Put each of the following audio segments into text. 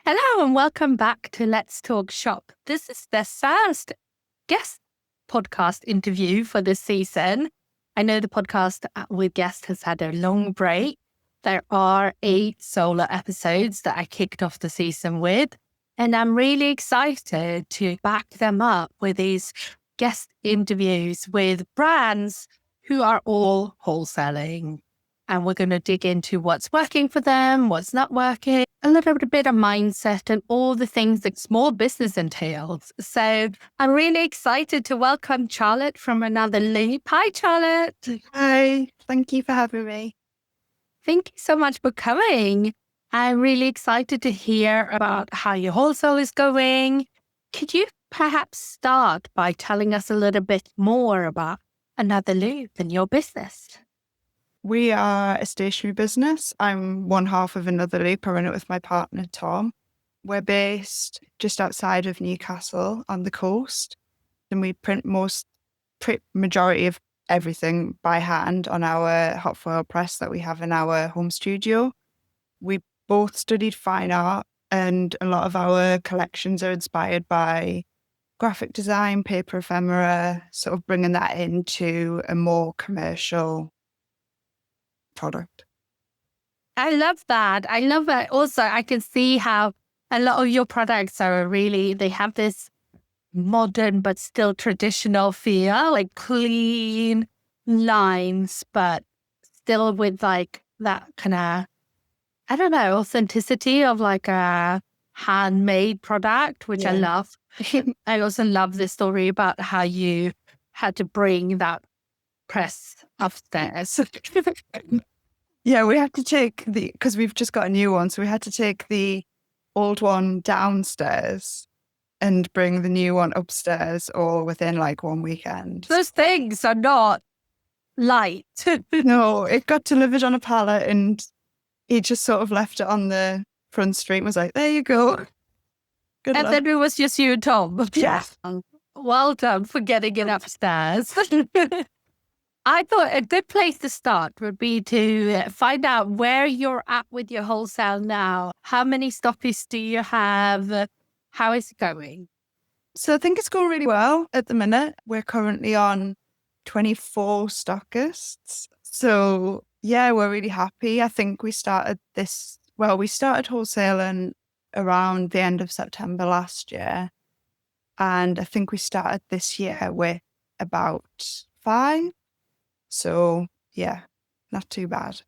Hello and welcome back to Let's Talk Shop. This is the first guest podcast interview for this season. I know the podcast with guests has had a long break. There are 8 solo episodes that I kicked off the season with, and I'm really excited to back them up with these guest interviews with brands who are all wholesaling. And we're going to dig into what's working for them, what's not working, a little bit of mindset and all the things that small business entails. So I'm really excited to welcome Charlotte from Another Loop. Hi, Charlotte. Hi, thank you for having me. Thank you so much for coming. I'm really excited to hear about how your wholesale is going. Could you perhaps start by telling us a little bit more about Another Loop and your business? We are a stationery business. I'm one half of Another Loop. I run it with my partner, Tom. We're based just outside of Newcastle on the coast, and we print majority of everything by hand on our hot foil press that we have in our home studio. We both studied fine art, and a lot of our collections are inspired by graphic design, paper ephemera, sort of bringing that into a more commercial product. I love that. I love that. Also, I can see how a lot of your products are really, they have this modern but still traditional feel, like clean lines, but still with like that kind of, I don't know, authenticity of like a handmade product, which I love. I also love the story about how you had to bring that press upstairs. Yeah, we had to take because we've just got a new one, so we had to take the old one downstairs and bring the new one upstairs all within like one weekend. Those things are not light. No, it got delivered on a pallet and he just sort of left it on the front street and was like, there you go. Good And luck. then it was just you and Tom. Yes. Well done for getting it upstairs. I thought a good place to start would be to find out where you're at with your wholesale now. How many stockists do you have? How is it going? So I think it's going really well at the minute. We're currently on 24 stockists. So yeah, we're really happy. I think we started wholesaling around the end of September last year. And I think we started this year with about 5. So yeah, not too bad.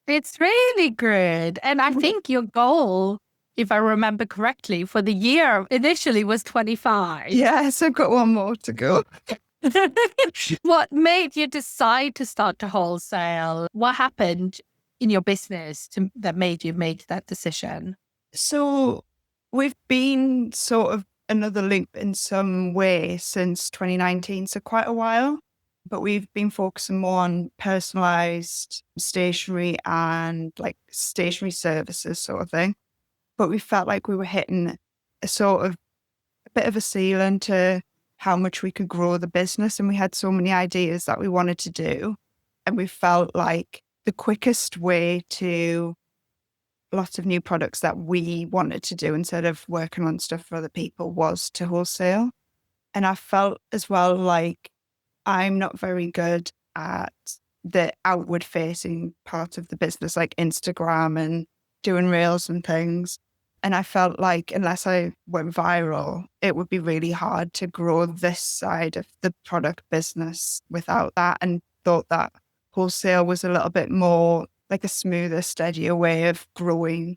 It's really good. And I think your goal, if I remember correctly, for the year initially was 25. Yes, I've got one more to go. What made you decide to start to wholesale? What happened in your business that made you make that decision? So we've been sort of Another Loop in some way since 2019, so quite a while. But we've been focusing more on personalized stationery and like stationery services sort of thing. But we felt like we were hitting a bit of a ceiling to how much we could grow the business. And we had so many ideas that we wanted to do. And we felt like the quickest way to lots of new products that we wanted to do instead of working on stuff for other people was to wholesale. And I felt as well like I'm not very good at the outward facing part of the business, like Instagram and doing reels and things. And I felt like unless I went viral, it would be really hard to grow this side of the product business without that, and thought that wholesale was a little bit more like a smoother, steadier way of growing.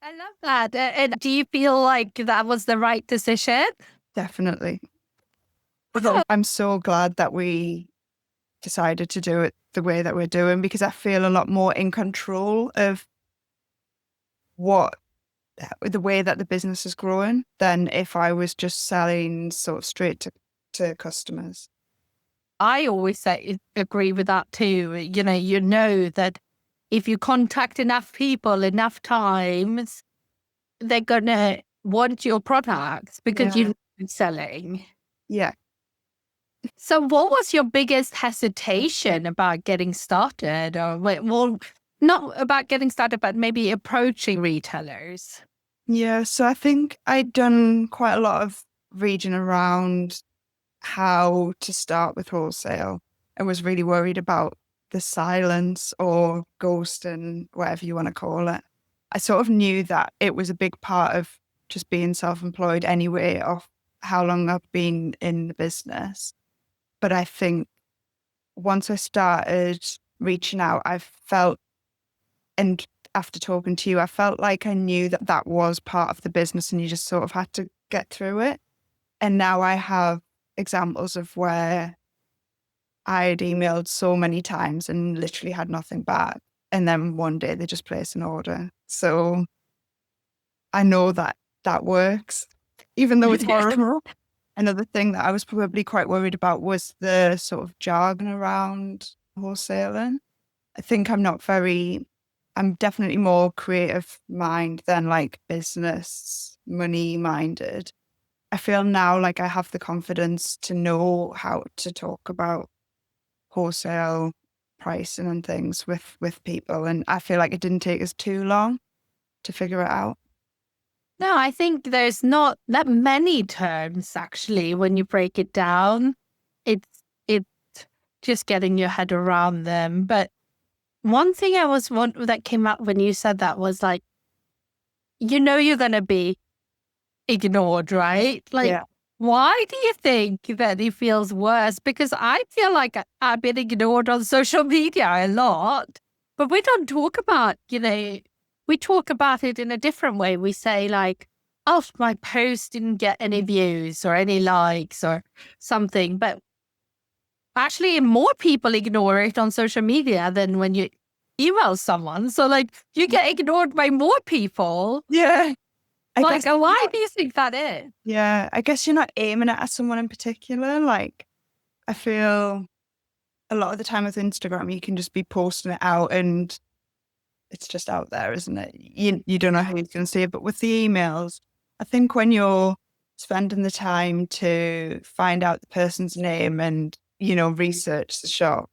I love that. And do you feel like that was the right decision? Definitely. I'm so glad that we decided to do it the way that we're doing, because I feel a lot more in control of the way that the business is growing than if I was just selling sort of straight to customers. I always agree with that too. You know that if you contact enough people enough times, they're going to want your products because you're selling. Yeah. So what was your biggest hesitation about getting started? Or, well, not about getting started, but maybe approaching retailers? Yeah, so I think I'd done quite a lot of reading around how to start with wholesale and was really worried about the silence or ghosting, whatever you want to call it. I sort of knew that it was a big part of just being self-employed anyway, of how long I've been in the business. But I think once I started reaching out, I felt, and after talking to you, I felt like I knew that that was part of the business and you just sort of had to get through it. And now I have examples of where I had emailed so many times and literally had nothing back. And then one day they just place an order. So I know that that works, even though it's horrible. Another thing that I was probably quite worried about was the sort of jargon around wholesaling. I think I'm definitely more creative mind than like business money minded. I feel now like I have the confidence to know how to talk about wholesale pricing and things with people. And I feel like it didn't take us too long to figure it out. No, I think there's not that many terms actually when you break it down. It's just getting your head around them. But one thing that came up when you said that was like, you're gonna be ignored, right? Like, Yeah. why do you think that it feels worse? Because I feel like I've been ignored on social media a lot, but we don't talk about, we talk about it in a different way. We say like, oh, my post didn't get any views or any likes or something. But actually, more people ignore it on social media than when you email someone. So like, you get ignored by more people. Yeah. I Like, guess why do you think that is? yeah, I guess you're not aiming it at someone in particular. Like I feel a lot of the time with Instagram you can just be posting it out and it's just out there, isn't it? You don't know who's going to see it. But with the emails, I think when you're spending the time to find out the person's name and, research the shop,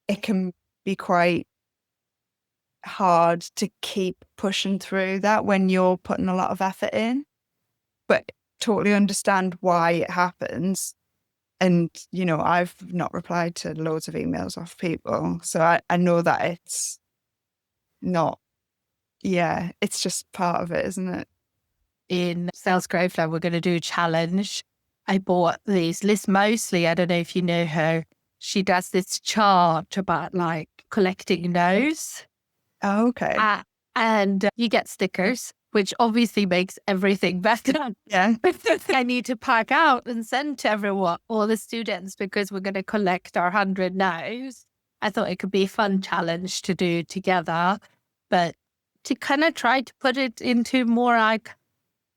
it can be quite hard to keep pushing through that when you're putting a lot of effort in. But totally understand why it happens. And, I've not replied to loads of emails off people. So I know that it's not, yeah, it's just part of it, isn't it? In Sales Growth Lab, we're going to do a challenge. I bought these. Liz Mosley, I don't know if you know her. She does this chart about like collecting no's. Oh, okay. And you get stickers, which obviously makes everything better. Yeah. I need to pack out and send to everyone, all the students, because we're going to collect our 100 no's. I thought it could be a fun challenge to do together, but to kind of try to put it into more like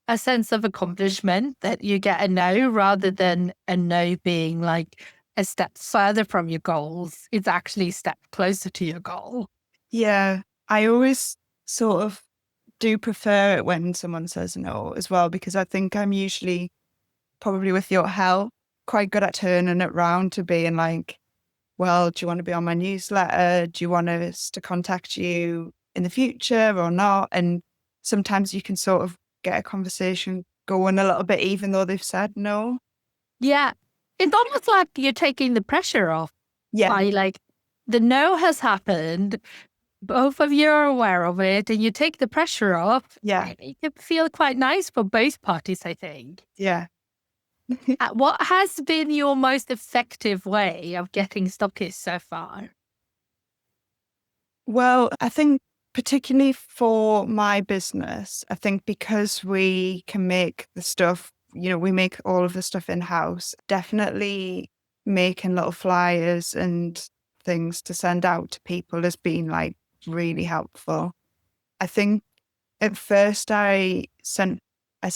a sense of accomplishment that you get a no rather than a no being like a step further from your goals. It's actually a step closer to your goal. Yeah. I always sort of do prefer it when someone says no as well, because I think I'm usually, probably with your help, quite good at turning it round to being like, well, do you want to be on my newsletter? Do you want us to contact you in the future or not? And sometimes you can sort of get a conversation going a little bit, even though they've said no. Yeah. It's almost like you're taking the pressure off Yeah. by like the no has happened. Both of you are aware of it and you take the pressure off. Yeah. It can feel quite nice for both parties, I think. Yeah. What has been your most effective way of getting stockists so far? Well, I think particularly for my business, I think because we can make the stuff, we make all of the stuff in house, definitely making little flyers and things to send out to people has been like really helpful. I think at first I sent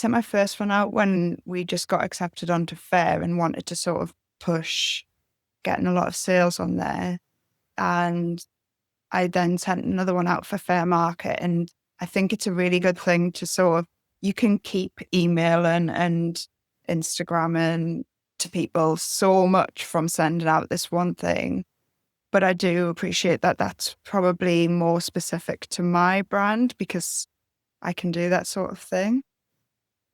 my first one out when we just got accepted onto Fair and wanted to sort of push getting a lot of sales on there. And I then sent another one out for Fair Market. And I think it's a really good thing to sort of, you can keep emailing and Instagramming to people so much from sending out this one thing. But I do appreciate that that's probably more specific to my brand because I can do that sort of thing.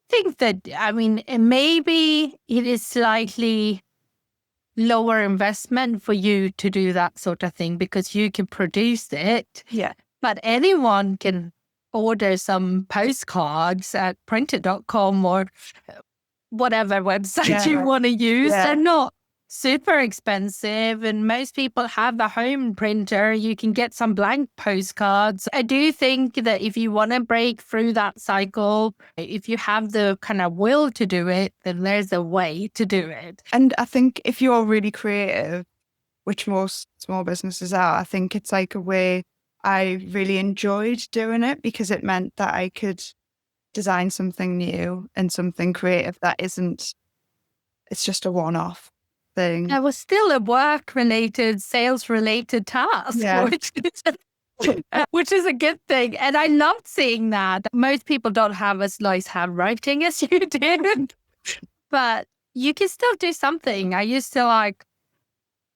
Think that, I mean, maybe it is slightly lower investment for you to do that sort of thing because you can produce it. Yeah. But anyone can order some postcards at printer.com or whatever website you want to use. Yeah. They're not super expensive, and most people have a home printer. You can get some blank postcards. I do think that if you want to break through that cycle, if you have the kind of will to do it, then there's a way to do it. And I think if you're really creative, which most small businesses are, I think it's like a way I really enjoyed doing it because it meant that I could design something new and something creative that isn't, it's just a one-off thing. It was still a work-related, sales-related task, Yeah. which is a good thing. And I loved seeing that. Most people don't have as nice handwriting as you did, but you can still do something. I used to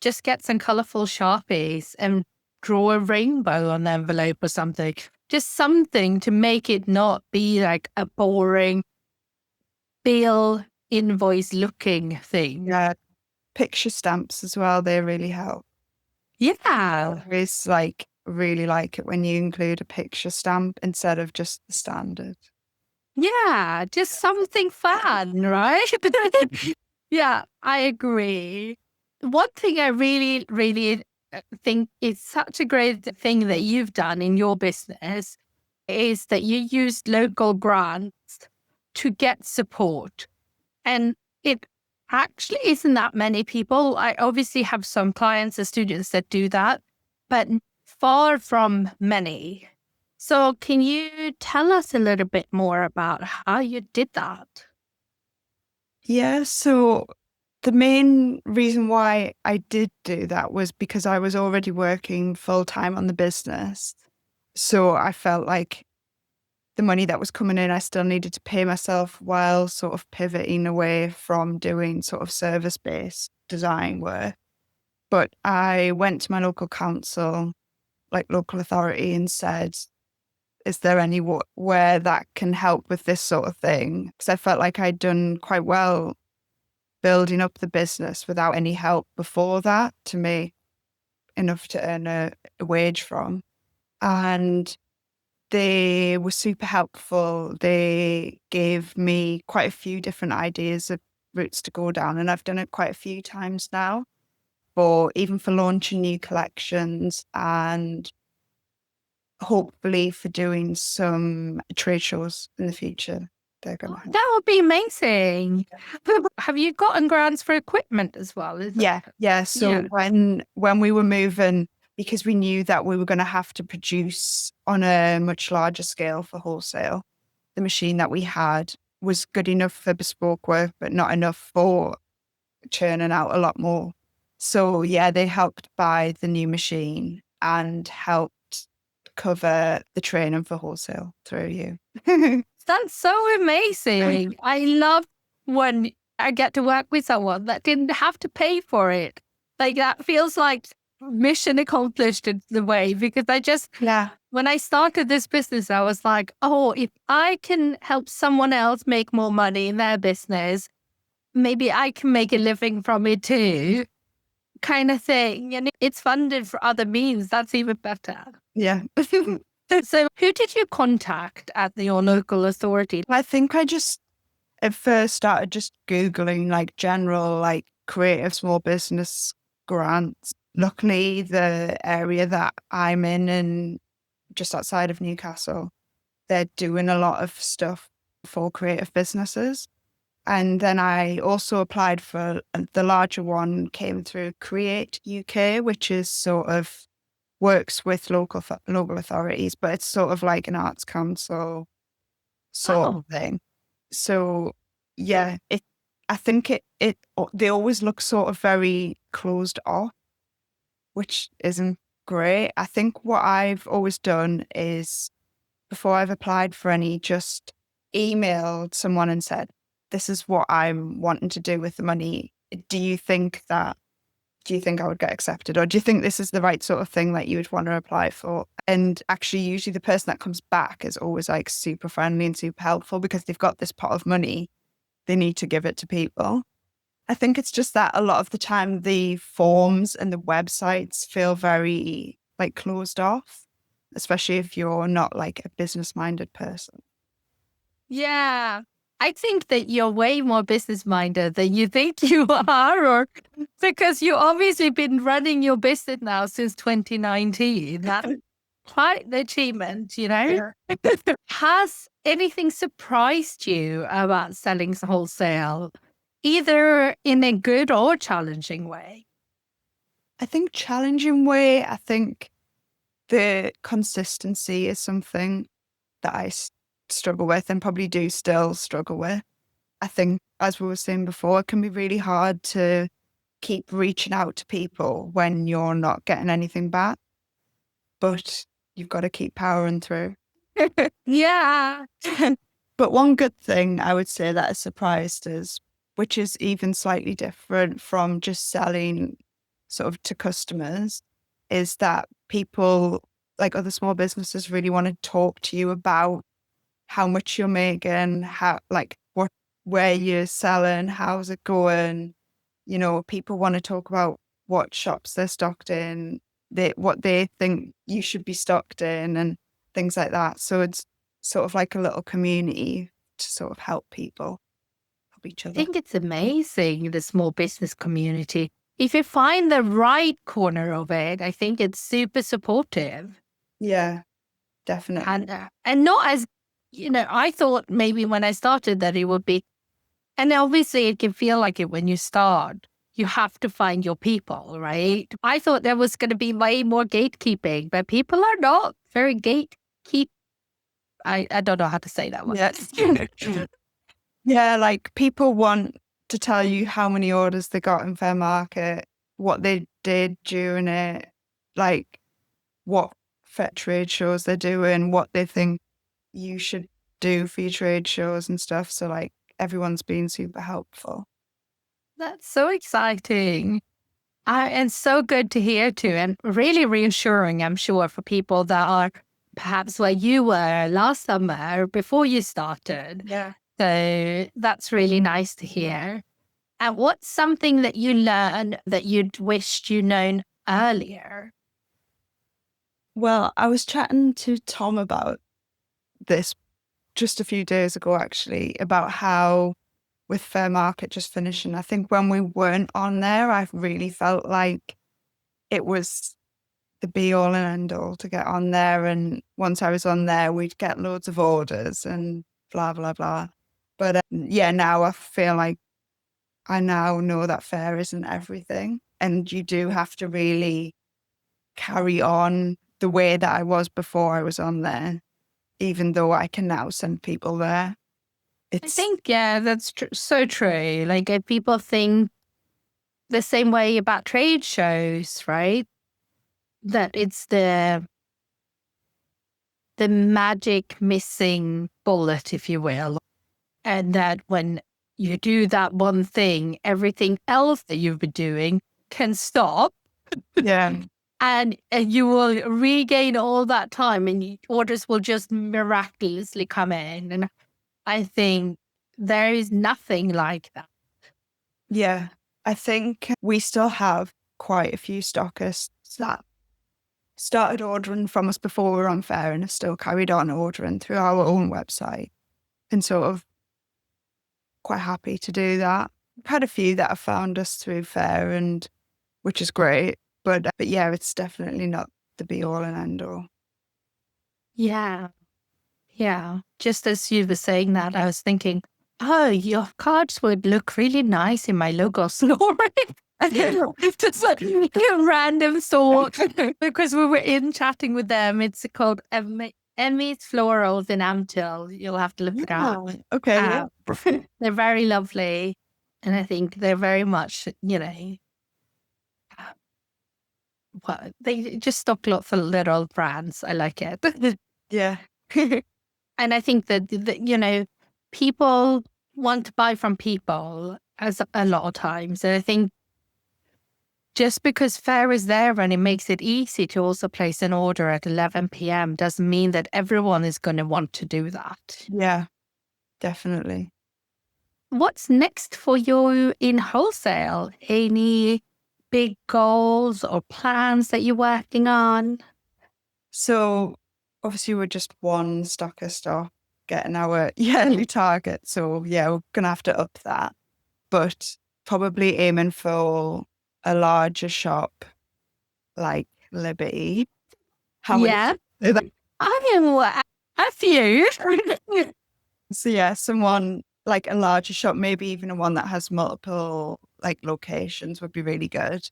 just get some colorful Sharpies and draw a rainbow on the envelope or something. Just something to make it not be like a boring bill invoice looking thing. Yeah. Picture stamps as well, they really help. Yeah. It's like really like it when you include a picture stamp instead of just the standard. Yeah, just something fun, right? Yeah, I agree. One thing I really, really think is such a great thing that you've done in your business is that you used local grants to get support. And it actually isn't that many people. I obviously have some clients and students that do that, but far from many. So can you tell us a little bit more about how you did that? Yeah, so the main reason why I did do that was because I was already working full time on the business. So I felt like the money that was coming in, I still needed to pay myself while sort of pivoting away from doing sort of service-based design work. But I went to my local council, like local authority, and said, is there any where that can help with this sort of thing? Because I felt like I'd done quite well building up the business without any help before that to make enough to earn a wage from. And they were super helpful. They gave me quite a few different ideas of routes to go down. And I've done it quite a few times now, even for launching new collections and hopefully for doing some trade shows in the future. They're going to help. That would be amazing. Have you gotten grants for equipment as well? Yeah. So when we were moving, because we knew that we were going to have to produce on a much larger scale for wholesale, the machine that we had was good enough for bespoke work, but not enough for churning out a lot more. So yeah, they helped buy the new machine and helped cover the training for wholesale through you. That's so amazing. I love when I get to work with someone that didn't have to pay for it. Like that feels like mission accomplished in the way, because when I started this business, I was like, oh, if I can help someone else make more money in their business, maybe I can make a living from it too, kind of thing. And it's funded for other means. That's even better. Yeah. So who did you contact at your local authority? I think I just at first started just Googling like general, like creative small business grants. Luckily, the area that I'm in and just outside of Newcastle, they're doing a lot of stuff for creative businesses. And then I also applied for the larger one, came through Create UK, which is sort of works with local authorities, but it's sort of like an arts council sort of thing. So yeah, I think they always look sort of very closed off, which isn't great. I think what I've always done is before I've applied for any, just emailed someone and said, this is what I'm wanting to do with the money. Do you think that do you think I would get accepted? Or do you think this is the right sort of thing that you would want to apply for? And actually, usually the person that comes back is always like super friendly and super helpful because they've got this pot of money. They need to give it to people. I think it's just that a lot of the time the forms and the websites feel very like closed off, especially if you're not like a business-minded person. Yeah. I think that you're way more business minded than you think you are, or because you've obviously been running your business now since 2019. That's quite the achievement, you know? Has anything surprised you about selling wholesale, either in a good or challenging way? I think challenging way, I think the consistency is something that struggle with and probably do still struggle with. I think, as we were saying before, it can be really hard to keep reaching out to people when you're not getting anything back, but you've got to keep powering through. Yeah. But one good thing I would say that has surprised us, which is even slightly different from just selling sort of to customers, is that people, like other small businesses, really want to talk to you about how much you're making, how, like, where you're selling, how's it going. You know, people want to talk about what shops they're stocked in, what they think you should be stocked in, and things like that. So it's sort of like a little community to sort of help people, help each I other. think it's amazing, the small business community. If you find the right corner of it, I think it's super supportive. Yeah, definitely. And not as, you know, I thought maybe when I started that it would be, and obviously it can feel like it when you start. You have to find your people, right? I thought there was going to be way more gatekeeping, but people are not very gatekeep. I don't know how to say that one. Yes. Yeah, like people want to tell you how many orders they got in fair market, what they did during it, like what fair trade shows they're doing, what they think you should do for your trade shows and stuff. So like everyone's been super helpful. That's so exciting. And so good to hear too, and really reassuring, I'm sure, for people that are perhaps where you were last summer before you started. Yeah. So that's really nice to hear. And what's something that you learned that you'd wished you known earlier? Well, I was chatting to Tom about this just a few days ago, actually, about how with Fair Market just finishing, I think when we weren't on there, I really felt like it was the be all and end all to get on there. And once I was on there, we'd get loads of orders and blah, blah, blah. But yeah, now I feel like I now know that fair isn't everything. And you do have to really carry on the way that I was before I was on there, even though I can now send people there. I think, yeah, that's so true. Like if people think the same way about trade shows, right? That it's the magic missing bullet, if you will. And that when you do that one thing, everything else that you've been doing can stop. Yeah. And you will regain all that time and orders will just miraculously come in. And I think there is nothing like that. Yeah. I think we still have quite a few stockists that started ordering from us before we were on fair and have still carried on ordering through our own website, and sort of quite happy to do that. We've had a few that have found us through fair, and which is great. But yeah, it's definitely not the be all and end all. Yeah. Yeah. Just as you were saying that, I was thinking, oh, your cards would look really nice in my logo story. It's just like a random thought because we were in chatting with them. It's called Emmy's Florals in Amtil. You'll have to look it up. Okay. They're very lovely. And I think they're very much, you know, well, they just stock lots of little brands. I like it. Yeah. And I think that, you know, people want to buy from people as a lot of times. And I think just because fair is there and it makes it easy to also place an order at 11 p.m. doesn't mean that everyone is going to want to do that. Yeah, definitely. What's next for you in wholesale? Any big goals or plans that you're working on? So obviously we're just one stockist off getting our yearly target. So yeah, we're going to have to up that. But probably aiming for a larger shop like Liberty. How would Yeah, I say that? I am a few. So yeah, someone like a larger shop, maybe even one that has multiple like locations would be really good.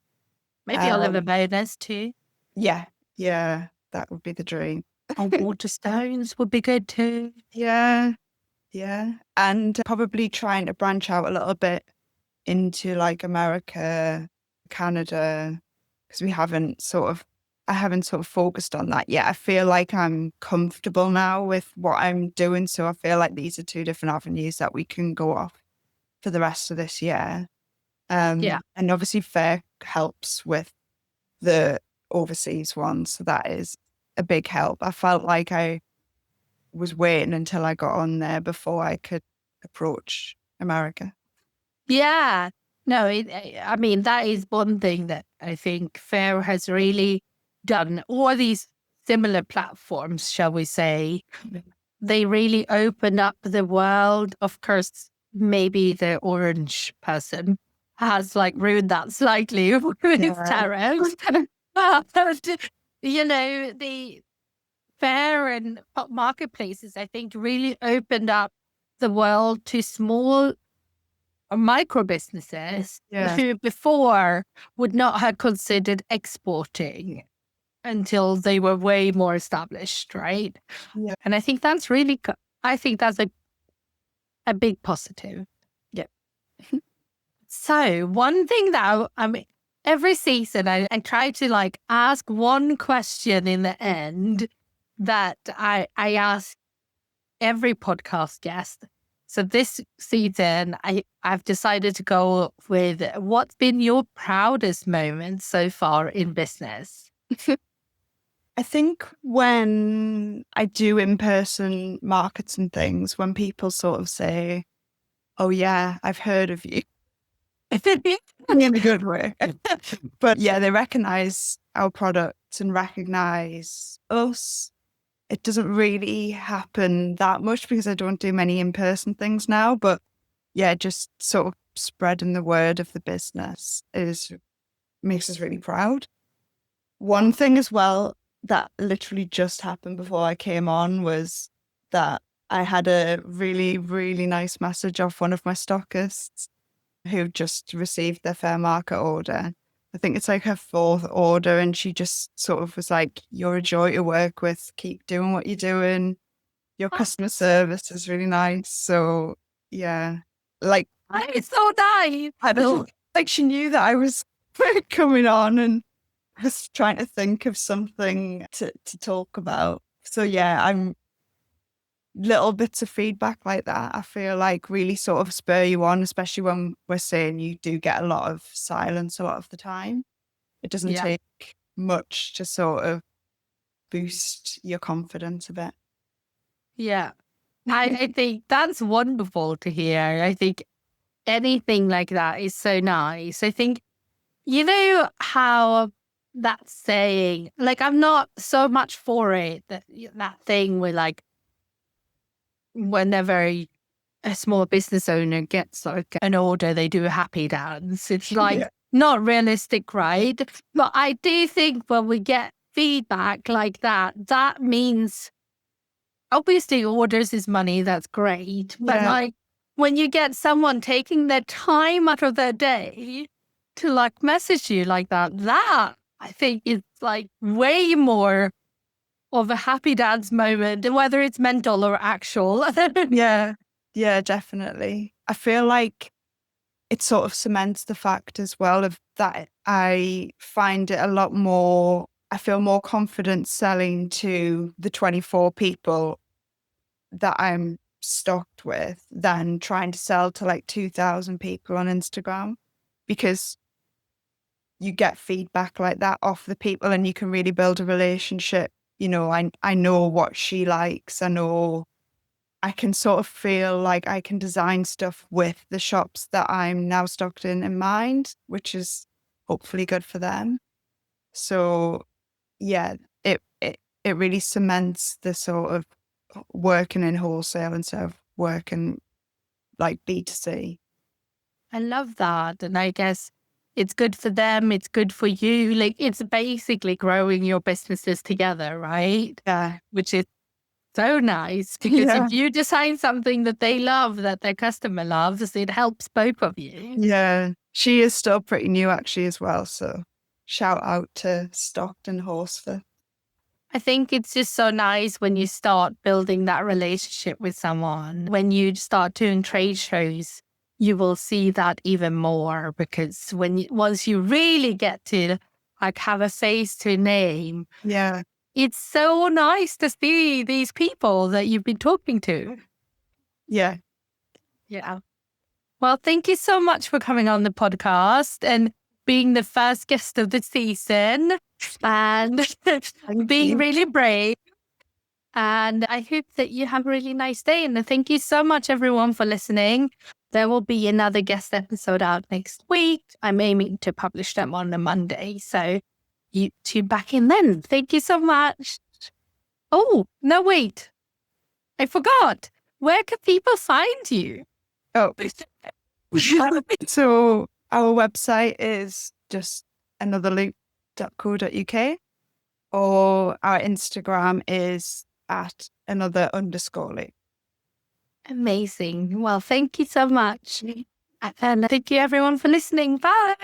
Maybe I'll live a Um, bonus too. yeah, yeah, that would be the dream. Oh, Waterstones would be good too. Yeah, yeah. And probably trying to branch out a little bit into like America, Canada, because I haven't sort of focused on that yet. I feel like I'm comfortable now with what I'm doing. So I feel like these are two different avenues that we can go off for the rest of this year. Yeah. And obviously fair helps with the overseas one. So that is a big help. I felt like I was waiting until I got on there before I could approach America. Yeah. No, I mean, that is one thing that I think Fair has really done. All these similar platforms, shall we say, they really open up the world. Of course, maybe the orange person has like ruined that slightly with his Yeah. tariffs. But, the Fair and marketplaces, I think, really opened up the world to small or micro businesses Yeah. who before would not have considered exporting until they were way more established, right? Yeah. And I think that's I think that's a big positive. Yeah. So one thing that I mean, every season I try to like ask one question in the end that I ask every podcast guest. So this season, I've decided to go with what's been your proudest moment so far in business? I think when I do in-person markets and things, when people sort of say, "Oh yeah, I've heard of you," in a good way. But yeah, they recognize our products and recognize us. It doesn't really happen that much because I don't do many in-person things now. But yeah, just sort of spreading the word of the business is makes us really proud. One thing as well that literally just happened before I came on was that I had a really, really nice message off one of my stockists who just received their fair market order. I think it's like her fourth order, and she just sort of was like, "You're a joy to work with. Keep doing what you're doing. Your Oh, customer service is really nice." So yeah, like it's so nice. I don't like she knew that I was coming on, and was trying to think of something to talk about. So yeah, I'm little bits of feedback like that. I feel like really sort of spur you on, especially when we're saying you do get a lot of silence a lot of the time. It doesn't Yeah. take much to sort of boost your confidence a bit. Yeah. I think that's wonderful to hear. I think anything like that is so nice. I think, you know how that saying, like, I'm not so much for it, that thing where, like, whenever a small business owner gets like an order, they do a happy dance. It's like Yeah. not realistic, right? But I do think when we get feedback like that, that means obviously orders is money, that's great. But Yeah. like when you get someone taking their time out of their day to like message you like that, that I think is like way more of a happy dance moment, whether it's mental or actual. Yeah. Yeah, definitely. I feel like it sort of cements the fact as well of that I find it a lot more, I feel more confident selling to the 24 people that I'm stocked with than trying to sell to like 2,000 people on Instagram. Because you get feedback like that off the people and you can really build a relationship. I know what she likes. I can sort of feel like I can design stuff with the shops that I'm now stocked in mind, which is hopefully good for them. So yeah, it really cements the sort of working in wholesale instead of working like B2C. I love that. And I guess it's good for them. It's good for you. Like it's basically growing your businesses together, right? Yeah. Which is so nice because Yeah. if you design something that they love, that their customer loves, it helps both of you. Yeah. She is still pretty new actually as well. So shout out to Stockton Horsford. I think it's just so nice when you start building that relationship with someone. When you start doing trade shows, you will see that even more because once you really get to like have a face to a name, Yeah. it's so nice to see these people that you've been talking to. Yeah. Yeah. Well, thank you so much for coming on the podcast and being the first guest of the season and being really brave. And I hope that you have a really nice day. And thank you so much, everyone, for listening. There will be another guest episode out next week. I'm aiming to publish them on a Monday. So you tune back in then. Thank you so much. Oh, no, wait. I forgot. Where can people find you? Oh, so our website is just anotherloop.co.uk, or our Instagram is at @another_loop. Amazing. Well, thank you so much. And thank you, everyone, for listening. Bye.